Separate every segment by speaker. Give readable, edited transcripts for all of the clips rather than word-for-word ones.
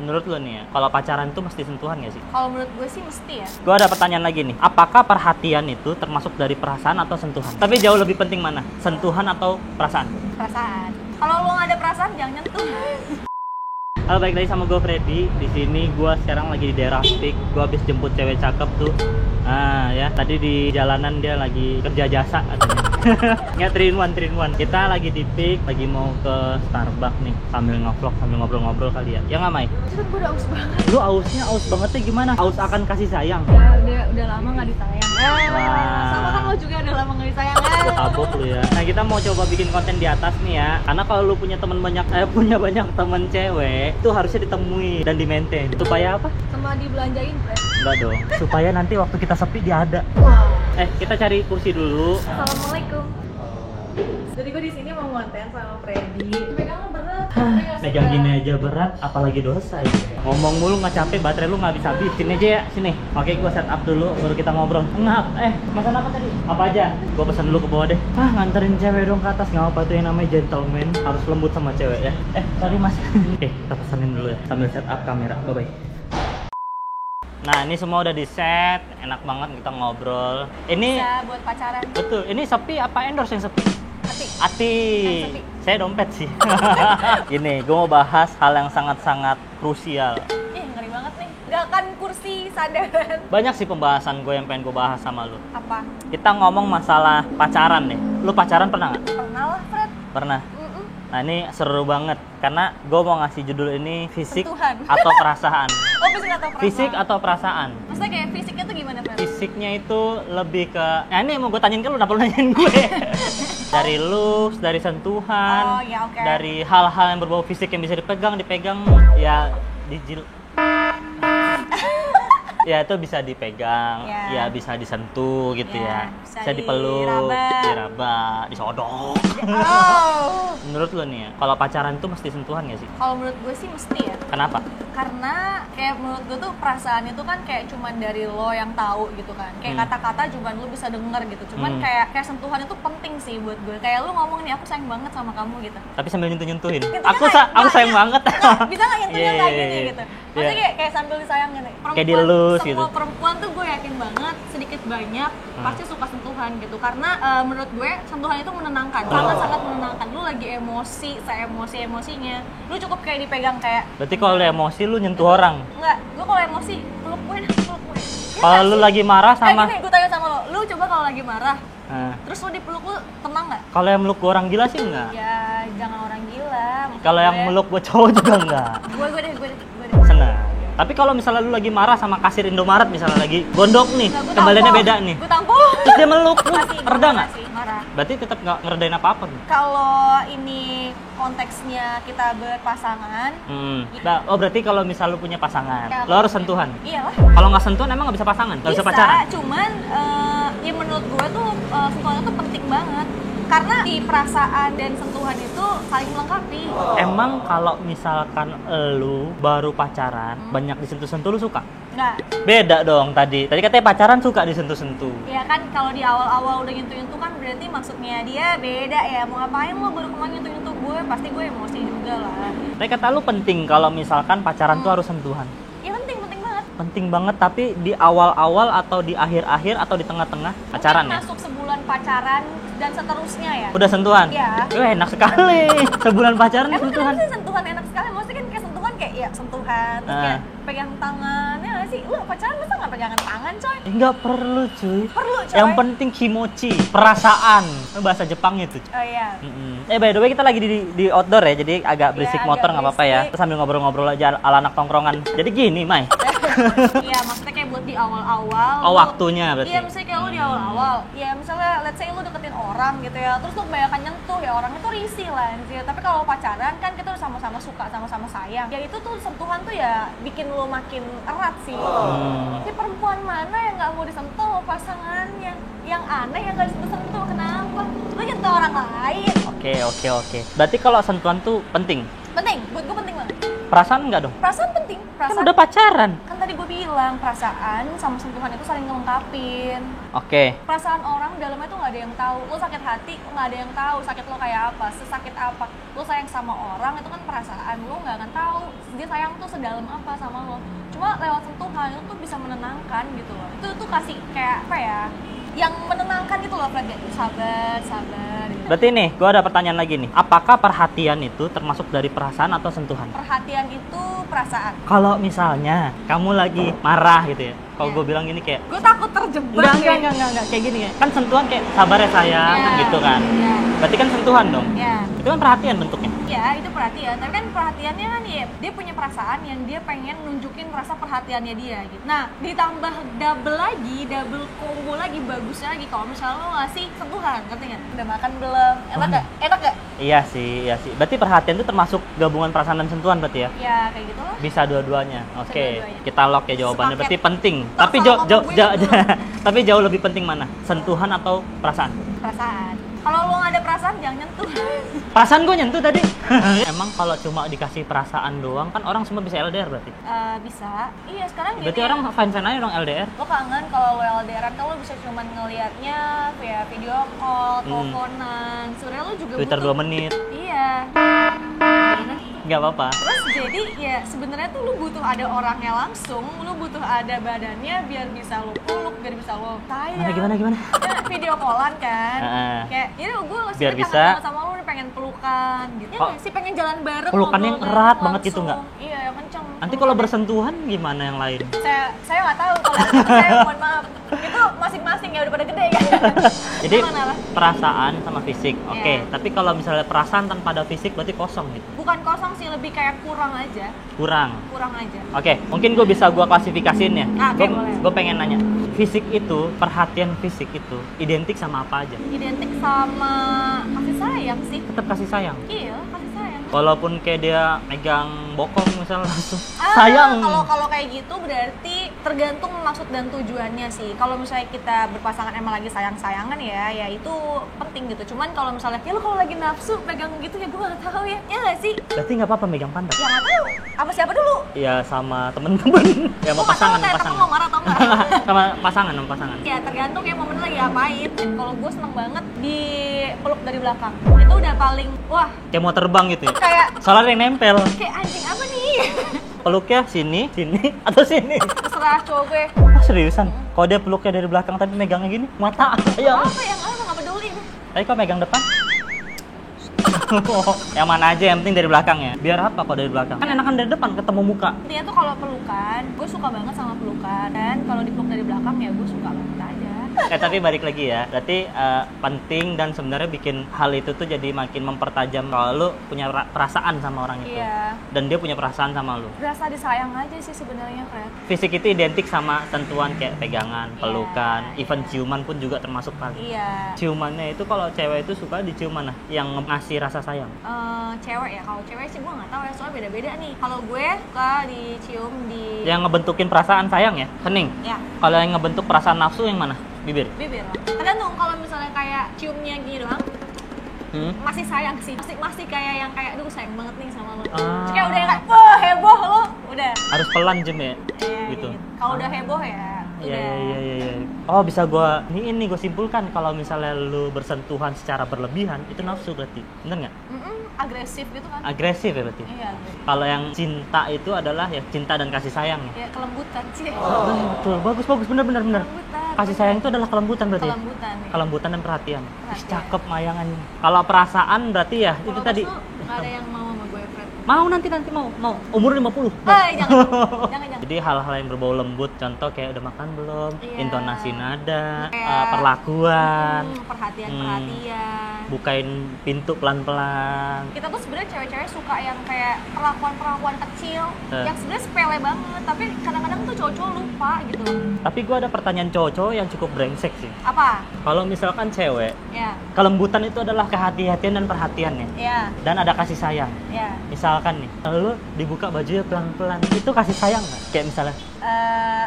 Speaker 1: Menurut lo nih ya, kalau pacaran itu mesti sentuhan gak sih?
Speaker 2: Kalau menurut gue sih mesti ya.
Speaker 1: Gue ada pertanyaan lagi nih. Apakah perhatian itu termasuk dari perasaan atau sentuhan? Tapi jauh lebih penting mana? Sentuhan atau perasaan?
Speaker 2: Perasaan. Kalau lo nggak ada perasaan jangan nyentuh.
Speaker 1: Halo, balik lagi sama gue Freddy. Di sini gue sekarang lagi di daerah Pik. Gue habis jemput cewek cakep tuh. Ah ya, tadi di jalanan dia lagi kerja jasa katanya. Nggak 3-in-1. Kita lagi di Pik, lagi mau ke Starbucks nih. Sambil ngevlog, sambil ngobrol-ngobrol kali ya. Ya nggak, Mai?
Speaker 2: Terus gue udah aus banget.
Speaker 1: Lu ausnya aus bangetnya gimana? Aus akan kasih sayang.
Speaker 2: Ya udah lama nggak disayang.
Speaker 1: Wah.
Speaker 2: Sama kan lo juga udah lama nggak disayang.
Speaker 1: Gue tabok lu ya. Nah, kita mau coba bikin konten di atas nih ya. Karena kalau lu punya teman banyak, punya banyak teman cewek, itu harusnya ditemui dan di maintain. Supaya apa?
Speaker 2: Sama dibelanjain, Fred.
Speaker 1: Enggak dong. Supaya nanti waktu kita sepi dia ada.
Speaker 2: Wow.
Speaker 1: Kita cari kursi dulu.
Speaker 2: Assalamualaikum. Jadi gue di sini mau ngonten sama Freddy. Pegangnya berat.
Speaker 1: Megang gini aja berat, apalagi dosa ya. Ngomong mulu nggak capek, baterai lu nggak habis. Sini aja ya, sini. Oke, gua set up dulu, baru kita ngobrol. Enggak, pesan apa tadi? Apa aja? Gua pesan dulu ke bawah deh. Nganterin cewek dong ke atas, nggak apa tuh yang namanya gentleman. Harus lembut sama cewek ya. Sorry mas. Kita pesanin dulu ya, sambil set up kamera. Bye-bye. Nah, ini semua udah di set, enak banget kita ngobrol. Ini
Speaker 2: Bisa buat pacaran.
Speaker 1: betul. Ini sepi apa endorse yang sepi? Ati. Saya dompet sih. Gini, gue mau bahas hal yang sangat-sangat krusial.
Speaker 2: Ngeri banget nih. Gak kan kursi sandaran.
Speaker 1: Banyak sih pembahasan gue yang pengen gue bahas sama lu.
Speaker 2: Apa?
Speaker 1: Kita ngomong masalah pacaran nih. Lu pacaran pernah nggak?
Speaker 2: Pernah lah, Fred.
Speaker 1: Pernah. Nah, ini seru banget karena gue mau ngasih judul ini fisik
Speaker 2: Sentuhan.
Speaker 1: atau perasaan.
Speaker 2: Oh, fisik atau perasaan?
Speaker 1: Fisik atau perasaan?
Speaker 2: Maksudnya kayak fisiknya tuh gimana, Fred?
Speaker 1: Fisiknya itu lebih ke, nah ini mau gue tanyain ke lu, kenapa lu nanyain gue? Dari looks, dari sentuhan,
Speaker 2: Oh, ya, oke.
Speaker 1: dari hal-hal yang berbau fisik yang bisa dipegang ya ya itu bisa dipegang, ya bisa disentuh gitu ya, bisa dipeluk, diraba, disodok.
Speaker 2: Oh.
Speaker 1: Menurut lo nih ya, kalau pacaran itu mesti sentuhan gak sih?
Speaker 2: Kalau menurut gue sih mesti ya.
Speaker 1: Kenapa?
Speaker 2: Karena kayak menurut gue tuh perasaan itu kan kayak cuman dari lo yang tahu gitu kan. Kayak kata-kata cuman lo bisa denger gitu. Cuman kayak sentuhan itu penting sih buat gue. Kayak lo ngomong nih, aku sayang banget sama kamu gitu.
Speaker 1: Tapi sambil nyentuh-nyentuhin.
Speaker 2: Gitu,
Speaker 1: Aku sayang banget.
Speaker 2: Bisa nggak nyentuhnya kayak gini gitu? Maksudnya kayak sambil disayangin.
Speaker 1: Kayak dielus
Speaker 2: semua
Speaker 1: gitu.
Speaker 2: Perempuan tuh gue yakin banget sedikit banyak pasti suka sentuhan gitu. Karena menurut gue sentuhan itu menenangkan. Sangat-sangat menenangkan. Lu lagi emosi, se-emosi-emosinya. Lu cukup kayak dipegang kayak.
Speaker 1: Berarti kalau lu emosi lu nyentuh orang?
Speaker 2: Enggak, gue kalau emosi peluk gue.
Speaker 1: Kalau lu lagi marah sama
Speaker 2: gini, gue tanya sama lo coba kalau lagi marah, terus lo dipeluk lu tenang nggak?
Speaker 1: Kalau yang meluk gua orang gila sih enggak.
Speaker 2: Ya jangan orang gila.
Speaker 1: Kalau yang meluk gua cowok juga enggak.
Speaker 2: Gue deh.
Speaker 1: Senang. Tapi kalau misalnya lu lagi marah sama kasir Indomaret misalnya lagi gondok nih, kembaliannya beda nih.
Speaker 2: Gue tampol.
Speaker 1: Terus dia meluk, lu reda nggak?
Speaker 2: Marah.
Speaker 1: Berarti tetap nggak ngeredain apa-apa nih.
Speaker 2: Kalau ini konteksnya kita berpasangan.
Speaker 1: Oh berarti kalau misal lu punya pasangan,
Speaker 2: Ya,
Speaker 1: lu harus sentuhan.
Speaker 2: Iyalah.
Speaker 1: Kalau nggak sentuhan emang nggak bisa pasangan, nggak bisa pacaran.
Speaker 2: Cuman ya menurut gue tuh sentuhan itu penting banget. Karena di perasaan dan sentuhan itu saling melengkapi.
Speaker 1: Emang kalau misalkan lu baru pacaran, banyak disentuh-sentuh lu suka?
Speaker 2: Enggak.
Speaker 1: Beda dong tadi. Tadi katanya pacaran suka disentuh-sentuh.
Speaker 2: Ya kan kalau di awal-awal udah nyentuh-nyentuh kan berarti maksudnya dia beda ya. Mau ngapain lo baru kemarin nyentuh-nyentuh gue, pasti gue emosi juga lah.
Speaker 1: Tapi kata lu penting kalau misalkan pacaran tuh harus sentuhan.
Speaker 2: Ya penting banget.
Speaker 1: Penting banget, tapi di awal-awal atau di akhir-akhir atau di tengah-tengah pacaran ya?
Speaker 2: Masuk sebulan pacaran dan seterusnya ya.
Speaker 1: Udah sentuhan?
Speaker 2: Iya.
Speaker 1: Enak sekali. Sebulan pacaran
Speaker 2: Emang
Speaker 1: sentuhan.
Speaker 2: kenapa sih sentuhan enak sekali? Maksudnya kan kayak sentuhan kayak ya sentuhan, terus kayak pegang tangan, ya nggak sih? Lu pacaran masa nggak pegangan tangan coy?
Speaker 1: Nggak perlu cuy.
Speaker 2: Perlu coy.
Speaker 1: Yang penting kimochi, perasaan. Bahasa Jepangnya tuh.
Speaker 2: Oh iya.
Speaker 1: By the way kita lagi di outdoor ya, jadi agak berisik
Speaker 2: Iya,
Speaker 1: motor
Speaker 2: agak
Speaker 1: nggak apa-apa ya.
Speaker 2: berisik.
Speaker 1: Terus sambil ngobrol-ngobrol aja ala anak tongkrongan. Jadi gini, Mai.
Speaker 2: Iya, maksudnya kayak buat di awal-awal.
Speaker 1: Oh, waktunya berarti.
Speaker 2: Iya, misalnya kayak lu di awal-awal. Ya, misalnya let's say lu deketin orang gitu ya. Terus lu kebanyakan nyentuh ya, orangnya tuh risih lah anjir. Tapi kalau pacaran kan kita udah sama-sama suka, sama-sama sayang. Ya itu tuh sentuhan tuh ya bikin lu makin erat sih. Si perempuan mana yang nggak mau disentuh sama pasangannya? Yang aneh yang nggak disentuh, kenapa? Lu nyentuh orang lain.
Speaker 1: Oke. Berarti kalau sentuhan tuh penting.
Speaker 2: Penting, buat gue penting banget.
Speaker 1: Perasaan nggak dong?
Speaker 2: Perasaan penting.
Speaker 1: Kan udah pacaran.
Speaker 2: Kan tadi gue bilang bilang perasaan sama sentuhan itu saling ngelengkapin.
Speaker 1: Oke.
Speaker 2: Perasaan orang dalamnya tuh nggak ada yang tahu. Lo sakit hati, nggak ada yang tahu sakit lo kayak apa, sesakit apa. Lo sayang sama orang itu kan perasaan, lo nggak akan tahu dia sayang tuh sedalam apa sama lo. Cuma lewat sentuhan itu tuh bisa menenangkan gitu loh. Itu tuh kasih kayak apa ya? Yang menenangkan gitu loh, Fred. Sabar, sabar. Gitu.
Speaker 1: Berarti nih, gue ada pertanyaan lagi nih. Apakah perhatian itu termasuk dari perasaan atau sentuhan?
Speaker 2: Perhatian itu perasaan.
Speaker 1: Kalau misalnya kamu lagi marah gitu ya, kalau
Speaker 2: Iya.
Speaker 1: gue bilang gini kayak,
Speaker 2: Gue takut terjebak.
Speaker 1: enggak, kayak gini ya. Kan sentuhan kayak sabar ya sayang,
Speaker 2: Iya.
Speaker 1: gitu kan.
Speaker 2: Iya.
Speaker 1: Berarti kan sentuhan dong.
Speaker 2: Iya.
Speaker 1: Itu kan perhatian bentuknya.
Speaker 2: Ya, itu perhatian. Tapi kan perhatiannya kan ya, dia punya perasaan yang dia pengen nunjukin rasa perhatiannya dia gitu. Nah, ditambah double lagi, double combo lagi, bagusnya lagi kalau misalnya lo ngasih sentuhan, ngerti nggak? Udah makan belum? Enak nggak? Enak nggak?
Speaker 1: Iya sih. Berarti perhatian itu termasuk gabungan perasaan dan sentuhan berarti ya?
Speaker 2: Ya, kayak gitu lah.
Speaker 1: Bisa dua-duanya. Oke,
Speaker 2: dua-duanya.
Speaker 1: kita lock ya jawabannya.
Speaker 2: Sepaket.
Speaker 1: Berarti penting.
Speaker 2: Ntar
Speaker 1: Tapi
Speaker 2: kalau ngomong gue dulu.
Speaker 1: tapi jauh lebih penting mana? Sentuhan atau perasaan?
Speaker 2: Perasaan. Kalau lo nggak ada perasaan, jangan nyentuh.
Speaker 1: Perasaan gue nyentuh tadi. Emang kalau cuma dikasih perasaan doang kan orang semua bisa LDR berarti?
Speaker 2: Bisa. Iya, sekarang gini.
Speaker 1: Berarti orang fine-fine aja dong LDR.
Speaker 2: Lo kangen kalau lo LDRan, kan lo bisa cuman ngelihatnya via video call, teleponan. Sebenarnya lo juga
Speaker 1: Twitter
Speaker 2: butuh.
Speaker 1: 2 menit.
Speaker 2: Iya. Gimana?
Speaker 1: Nggak apa-apa.
Speaker 2: Terus jadi ya sebenarnya tuh lu butuh ada orangnya langsung, lu butuh ada badannya biar bisa lo peluk, biar bisa lo sayang.
Speaker 1: Gimana?
Speaker 2: Ya, video callan kan.
Speaker 1: Heeh.
Speaker 2: Kayak ini gue
Speaker 1: Biar
Speaker 2: kangen
Speaker 1: bisa.
Speaker 2: banget sama lu, nih, pengen pelukan gitu. Ya
Speaker 1: Oh.
Speaker 2: nggak sih, pengen jalan bareng.
Speaker 1: Pelukannya yang
Speaker 2: ngobrol
Speaker 1: erat
Speaker 2: bareng
Speaker 1: banget gitu
Speaker 2: langsung.
Speaker 1: nggak?
Speaker 2: Iya, yang kenceng.
Speaker 1: Nanti kalau bersentuhan gimana yang lain?
Speaker 2: Saya nggak tahu kalau saya mohon maaf. Itu masing-masing ya udah pada gede kan.
Speaker 1: Jadi
Speaker 2: Emang apa?
Speaker 1: perasaan sama fisik. Oke,
Speaker 2: Iya.
Speaker 1: tapi kalau misalnya perasaan tanpa ada fisik berarti kosong gitu.
Speaker 2: Bukan kosong sih, lebih kayak kurang aja.
Speaker 1: Kurang.
Speaker 2: Kurang aja.
Speaker 1: Oke, mungkin gue bisa klasifikasiin ya.
Speaker 2: Oke, boleh.
Speaker 1: Gue pengen nanya, fisik itu, perhatian fisik itu identik sama apa aja?
Speaker 2: Identik sama kasih sayang sih.
Speaker 1: Tetap kasih sayang.
Speaker 2: Iya, kasih sayang.
Speaker 1: Walaupun kayak dia megang bokong misalnya langsung sayang.
Speaker 2: Kalau kayak gitu berarti tergantung maksud dan tujuannya sih. Kalau misalnya kita berpasangan emang lagi sayang-sayangan ya itu penting gitu. Cuman kalau misalnya ya lo kalau lagi nafsu pegang gitu ya gue nggak tahu ya. Ya nggak sih?
Speaker 1: Berarti nggak apa-apa megang pantat?
Speaker 2: Ya nggak tahu. Apa siapa dulu?
Speaker 1: Ya sama temen-temen. Ya sama
Speaker 2: Gue nggak tahu
Speaker 1: pasangan,
Speaker 2: kayak temen mau marah atau enggak.
Speaker 1: sama pasangan.
Speaker 2: Ya tergantung ya momennya lagi ngapain. Kalau gue seneng banget dipeluk dari belakang. Itu udah paling wah
Speaker 1: Kayak mau terbang gitu ya?
Speaker 2: kayak
Speaker 1: Soalnya ada yang nempel.
Speaker 2: kayak anjing apa nih?
Speaker 1: Peluknya sini, atau sini.
Speaker 2: Terserah cowok gue.
Speaker 1: Seriusan? Kalau dia peluknya dari belakang tapi megangnya gini, mata ayam.
Speaker 2: Apa yang nggak peduli.
Speaker 1: Tapi kok megang depan? Yang mana aja, yang penting dari belakang ya. Biar apa kalau dari belakang? Kan enakan dari depan ketemu muka.
Speaker 2: Intinya tuh kalau pelukan, gue suka banget sama pelukan. Dan kalau dipeluk dari belakang ya gue suka banget aja.
Speaker 1: Tapi balik lagi ya. Berarti penting dan sebenarnya bikin hal itu tuh jadi makin mempertajam kalau lu punya perasaan sama orang itu.
Speaker 2: Iya.
Speaker 1: Dan dia punya perasaan sama lu.
Speaker 2: Berasa disayang aja sih sebenarnya, Fred.
Speaker 1: Fisik itu identik sama sentuhan kayak pegangan, pelukan, even ciuman pun juga termasuk kali.
Speaker 2: Iya.
Speaker 1: Ciumannya itu kalau cewek itu suka dicium mana? Yang ngasih rasa sayang.
Speaker 2: Cewek ya, kalau cewek sih gue nggak tahu ya, soalnya beda-beda nih. Kalau gue suka dicium di
Speaker 1: Yang ngebentukin perasaan sayang ya, hening.
Speaker 2: ya
Speaker 1: Kalau yang ngebentuk perasaan nafsu yang mana? Bibir.
Speaker 2: bibir. Tergantung kalau misalnya kayak ciumnya gini doang, masih sayang sih, masih kayak yang kayak aduh sayang banget nih sama lo.
Speaker 1: Ah.
Speaker 2: Terus kayak udah kayak wah heboh lo, udah.
Speaker 1: Harus pelan jem ya.
Speaker 2: Iya,
Speaker 1: Gitu.
Speaker 2: Kalau udah heboh ya, udah.
Speaker 1: Iya. Oh bisa gua ini gue simpulkan kalau misalnya lu bersentuhan secara berlebihan itu nafsu berarti, bener nggak?
Speaker 2: Agresif gitu kan?
Speaker 1: Agresif ya berarti.
Speaker 2: Iya.
Speaker 1: Kalau yang cinta itu adalah ya cinta dan kasih sayang ya.
Speaker 2: Ya kelembutan sih.
Speaker 1: Betul, bagus, bener.
Speaker 2: Kelembutan.
Speaker 1: Kasih sayang itu adalah kelembutan berarti. Ya?
Speaker 2: Kelembutan. Ya.
Speaker 1: Kelembutan dan perhatian. Ih,
Speaker 2: Perhatian.
Speaker 1: cakep mayangannya. Kalau perasaan berarti ya itu
Speaker 2: Kalau
Speaker 1: tadi.
Speaker 2: terus lu nggak ada yang mau sama gue, Fred.
Speaker 1: Mau nanti mau. Umur 50.
Speaker 2: Jangan.
Speaker 1: Jadi hal-hal yang berbau lembut, contoh kayak udah makan belum,
Speaker 2: Iya.
Speaker 1: intonasi nada,
Speaker 2: Kayak,
Speaker 1: perlakuan,
Speaker 2: Perhatian.
Speaker 1: bukain pintu pelan-pelan.
Speaker 2: Kita tuh sebenarnya cewek-cewek suka yang kayak perlakuan kecil yang sebenarnya sepele banget, tapi kadang-kadang tuh cowok-cowok lupa gitu.
Speaker 1: Tapi gue ada pertanyaan cowok-cowok yang cukup brengsek sih.
Speaker 2: Apa?
Speaker 1: Kalau misalkan cewek,
Speaker 2: Ya.
Speaker 1: kelembutan itu adalah kehati-hatian dan perhatian ya.
Speaker 2: Ya.
Speaker 1: Dan ada kasih sayang.
Speaker 2: Ya.
Speaker 1: Misalkan nih, lalu dibuka bajunya pelan-pelan, itu kasih sayang nggak? Kayak misalnya,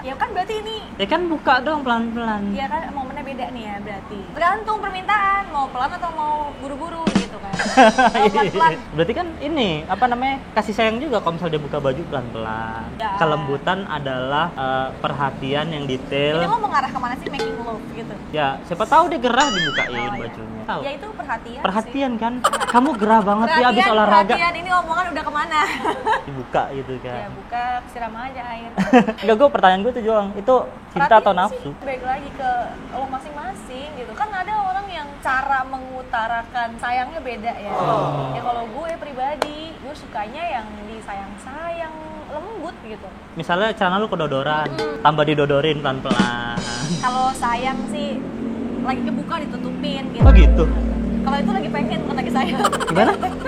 Speaker 2: Ya kan berarti ini
Speaker 1: ya kan buka dong pelan-pelan.
Speaker 2: ya kan momennya beda nih ya berarti. Tergantung permintaan, mau pelan atau mau buru-buru gitu kan. Kalau pelan-pelan.
Speaker 1: Berarti kan ini apa namanya, kasih sayang juga kalau misalnya dia buka baju pelan-pelan.
Speaker 2: Ya.
Speaker 1: Kelembutan adalah perhatian yang detail.
Speaker 2: Ini lo mengarah kemana sih making love gitu?
Speaker 1: Ya, siapa tahu dia gerah dibukain
Speaker 2: Oh, iya.
Speaker 1: bajunya. Tahu.
Speaker 2: Ya itu perhatian.
Speaker 1: Perhatian
Speaker 2: sih.
Speaker 1: kan? Kamu gerah banget ya abis olahraga.
Speaker 2: Perhatian ini omongan udah kemana?
Speaker 1: Dibuka gitu
Speaker 2: Ya
Speaker 1: kan.
Speaker 2: buka, siram aja air.
Speaker 1: Enggak, gue pertanyaan gue tuh Joang, itu cinta atau
Speaker 2: Perhatian
Speaker 1: nafsu?
Speaker 2: sih, baik lagi ke lo masing-masing gitu. Kan ada orang yang cara mengutarakan sayangnya beda ya. Ya kalau gue pribadi, gue sukanya yang disayang-sayang, lembut gitu.
Speaker 1: Misalnya celana lu kedodoran, tambah didodorin pelan-pelan.
Speaker 2: Kalau sayang sih lagi kebuka ditutupin gitu.
Speaker 1: Oh gitu?
Speaker 2: Kalau itu lagi pengen bukan lagi sayang.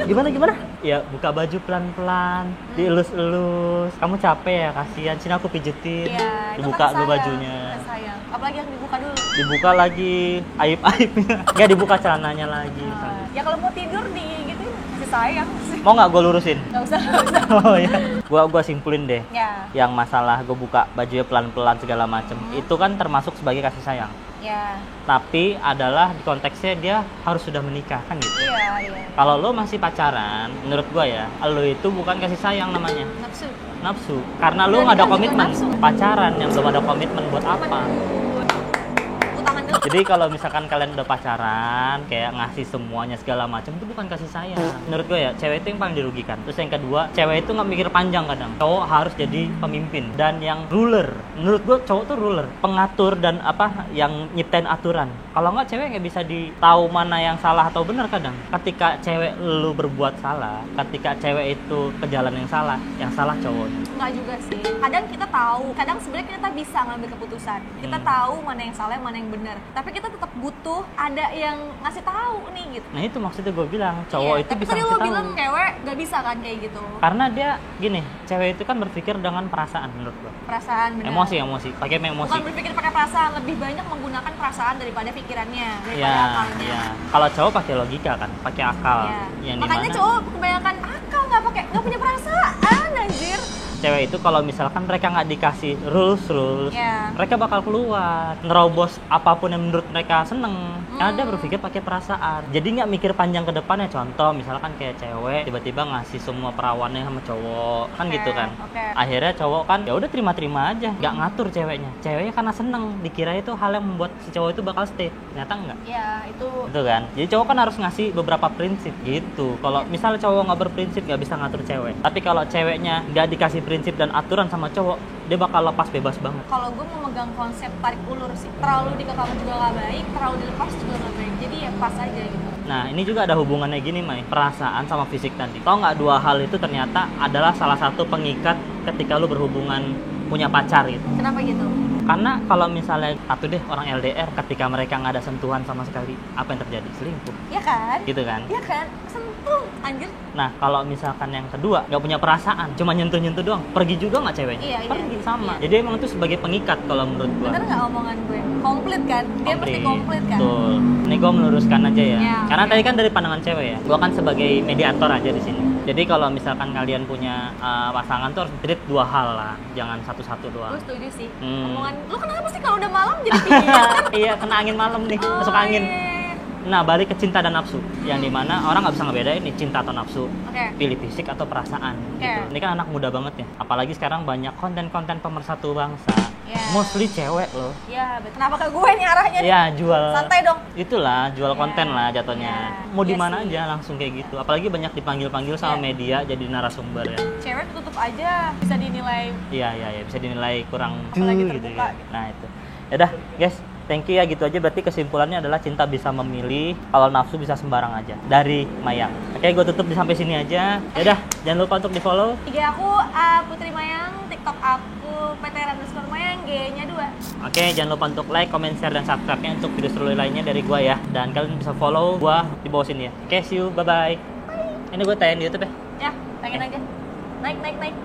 Speaker 1: Gimana? Ya buka baju pelan-pelan, dielus-elus. Kamu capek ya, kasihan. Sini aku pijetin.
Speaker 2: Iya, itu
Speaker 1: Dibuka
Speaker 2: kan
Speaker 1: dulu bajunya.
Speaker 2: sayang. Apalagi yang dibuka dulu.
Speaker 1: Dibuka lagi aib-aibnya. Nggak dibuka celananya lagi.
Speaker 2: Ya kalau mau tidur di gitu masih sayang sih.
Speaker 1: Mau nggak gue lurusin?
Speaker 2: Nggak usah.
Speaker 1: Oh ya. Gua simpulin deh.
Speaker 2: Ya,
Speaker 1: Yang masalah gue buka bajunya pelan-pelan segala macem, itu kan termasuk sebagai kasih sayang.
Speaker 2: ya,
Speaker 1: Tapi adalah di konteksnya dia harus sudah menikah kan gitu.
Speaker 2: iya.
Speaker 1: Kalau lo masih pacaran, menurut gua ya, lo itu bukan kasih sayang namanya,
Speaker 2: Nafsu.
Speaker 1: nafsu. Karena lo nggak ada
Speaker 2: Udah nikah juga
Speaker 1: komitmen.
Speaker 2: nafsu.
Speaker 1: Pacaran yang belum ada komitmen buat apa?
Speaker 2: Utangan dulu.
Speaker 1: Jadi kalau misalkan kalian udah pacaran, kayak ngasih semuanya segala macam, itu bukan kasih sayang. Menurut gue ya, cewek itu yang paling dirugikan. Terus yang kedua, cewek itu nggak mikir panjang kadang. Cowok harus jadi pemimpin dan yang ruler. Menurut gue cowok tuh ruler, pengatur dan apa yang nyiptain aturan. Kalau nggak cewek nggak bisa tahu mana yang salah atau benar kadang. Ketika cewek lu berbuat salah, ketika cewek itu ke jalan yang salah cowok.
Speaker 2: Nggak juga sih. Kadang kita tahu, kadang sebenarnya kita bisa ngambil keputusan. Kita tahu mana yang salah, mana yang benar. Tapi kita tetap butuh ada yang ngasih tahu nih gitu.
Speaker 1: Nah itu maksudnya gue bilang, cowok
Speaker 2: Iya,
Speaker 1: itu
Speaker 2: tapi
Speaker 1: bisa
Speaker 2: tadi
Speaker 1: ngasih
Speaker 2: lo
Speaker 1: tahu.
Speaker 2: bilang cewek nggak bisa kan kayak gitu.
Speaker 1: Karena dia gini, cewek itu kan berpikir dengan perasaan menurut gue.
Speaker 2: Perasaan benar.
Speaker 1: Emosi, pakai emosi.
Speaker 2: Bukan berpikir pakai perasaan, lebih banyak menggunakan perasaan daripada pikirannya, daripada
Speaker 1: Ya,
Speaker 2: akalnya.
Speaker 1: ya. Kalau cowok pakai logika kan, pakai akal.
Speaker 2: Iya.
Speaker 1: Yang
Speaker 2: Makanya
Speaker 1: dimana
Speaker 2: cowok kebanyakan akal nggak punya perasaan anjir.
Speaker 1: cewek itu kalau misalkan mereka nggak dikasih rules,
Speaker 2: Iya.
Speaker 1: mereka bakal keluar, nerobos apapun yang menurut mereka seneng. Karena dia berpikir pakai perasaan. Jadi nggak mikir panjang ke depannya. Contoh, misalkan kayak cewek tiba-tiba ngasih semua perawannya sama cowok, kan
Speaker 2: Oke,
Speaker 1: gitu kan.
Speaker 2: oke.
Speaker 1: Akhirnya cowok kan ya udah terima-terima aja, nggak ngatur ceweknya. Ceweknya karena seneng, dikira itu hal yang membuat si cowok itu bakal stay. Ternyata enggak.
Speaker 2: Ya itu
Speaker 1: Gitu kan. Jadi cowok kan harus ngasih beberapa prinsip gitu. Kalau misalnya cowok nggak berprinsip, nggak bisa ngatur cewek. Tapi kalau ceweknya nggak dikasih prinsip dan aturan sama cowok, dia bakal lepas bebas banget.
Speaker 2: kalau gue memegang konsep tarik ulur sih. Terlalu dikekang juga nggak baik, terlalu dilepas juga nggak baik. Jadi ya pas aja gitu.
Speaker 1: Nah ini juga ada hubungannya gini Mai, perasaan sama fisik tadi. Tau nggak, dua hal itu ternyata adalah salah satu pengikat ketika lu berhubungan punya pacar gitu.
Speaker 2: Kenapa gitu?
Speaker 1: Karena kalau misalnya satu deh orang LDR, ketika mereka nggak ada sentuhan sama sekali, apa yang terjadi? Selingkuh,
Speaker 2: Ya kan?
Speaker 1: gitu kan?
Speaker 2: Ya kan? Sentuh anjir.
Speaker 1: Nah kalau misalkan yang kedua nggak punya perasaan, cuma nyentuh-nyentuh doang, pergi juga nggak ceweknya?
Speaker 2: Iya, iya.
Speaker 1: Pergi sama.
Speaker 2: Iya.
Speaker 1: Jadi emang itu sebagai pengikat kalau menurut gua.
Speaker 2: Bener nggak omongan gue? Komplit kan? Dia pasti komplit kan?
Speaker 1: Betul. Ini gue meluruskan aja ya.
Speaker 2: Ya,
Speaker 1: Karena
Speaker 2: oke.
Speaker 1: tadi kan dari pandangan cewek ya. Gua kan sebagai mediator aja di sini. Jadi kalau misalkan kalian punya pasangan tuh harus treat dua hal lah, jangan satu-satu doang.
Speaker 2: Gue setuju sih.
Speaker 1: Hmm.
Speaker 2: Omongan lu kenapa sih kalau udah malam jadi pikiran?
Speaker 1: Iya, kena angin malam nih, masuk angin.
Speaker 2: Iya.
Speaker 1: Nah, balik ke cinta dan nafsu. Yang dimana orang nggak bisa ngebedain nih cinta atau nafsu.
Speaker 2: Oke.
Speaker 1: Pilih fisik atau perasaan.
Speaker 2: Oke.
Speaker 1: Gitu. Ini kan anak muda banget ya. Apalagi sekarang banyak konten-konten pemersatu bangsa.
Speaker 2: Ya.
Speaker 1: Mostly cewek loh.
Speaker 2: Ya, betul. Kenapa ke gue nih arahnya nih?
Speaker 1: Ya, jual.
Speaker 2: Santai dong.
Speaker 1: Itulah, jual
Speaker 2: Ya.
Speaker 1: konten lah jatuhnya.
Speaker 2: Ya.
Speaker 1: Mau di
Speaker 2: Iya
Speaker 1: mana
Speaker 2: sih.
Speaker 1: aja langsung kayak gitu. Apalagi banyak dipanggil-panggil sama
Speaker 2: Ya.
Speaker 1: media jadi narasumber ya.
Speaker 2: Cewek tutup aja bisa dinilai.
Speaker 1: Iya, bisa dinilai kurang
Speaker 2: Apalagi
Speaker 1: gitu
Speaker 2: terbuka
Speaker 1: ya.
Speaker 2: gitu.
Speaker 1: Nah, itu. Yaudah, guys. Thank you ya, gitu aja. Berarti kesimpulannya adalah cinta bisa memilih, kalau nafsu bisa sembarang aja. Dari Mayang. Oke, gue tutup sampai sini aja. Yaudah, jangan lupa untuk di-follow.
Speaker 2: IG aku Putri Mayang, TikTok aku _Mayang, G-nya 2.
Speaker 1: Oke, jangan lupa untuk like, comment, share, dan subscribe-nya untuk video seru lainnya dari gua ya. Dan kalian bisa follow gua di bawah sini ya. Oke, see you, bye-bye. Ini gue tayang di YouTube ya.
Speaker 2: Ya, pengen aja. Naik.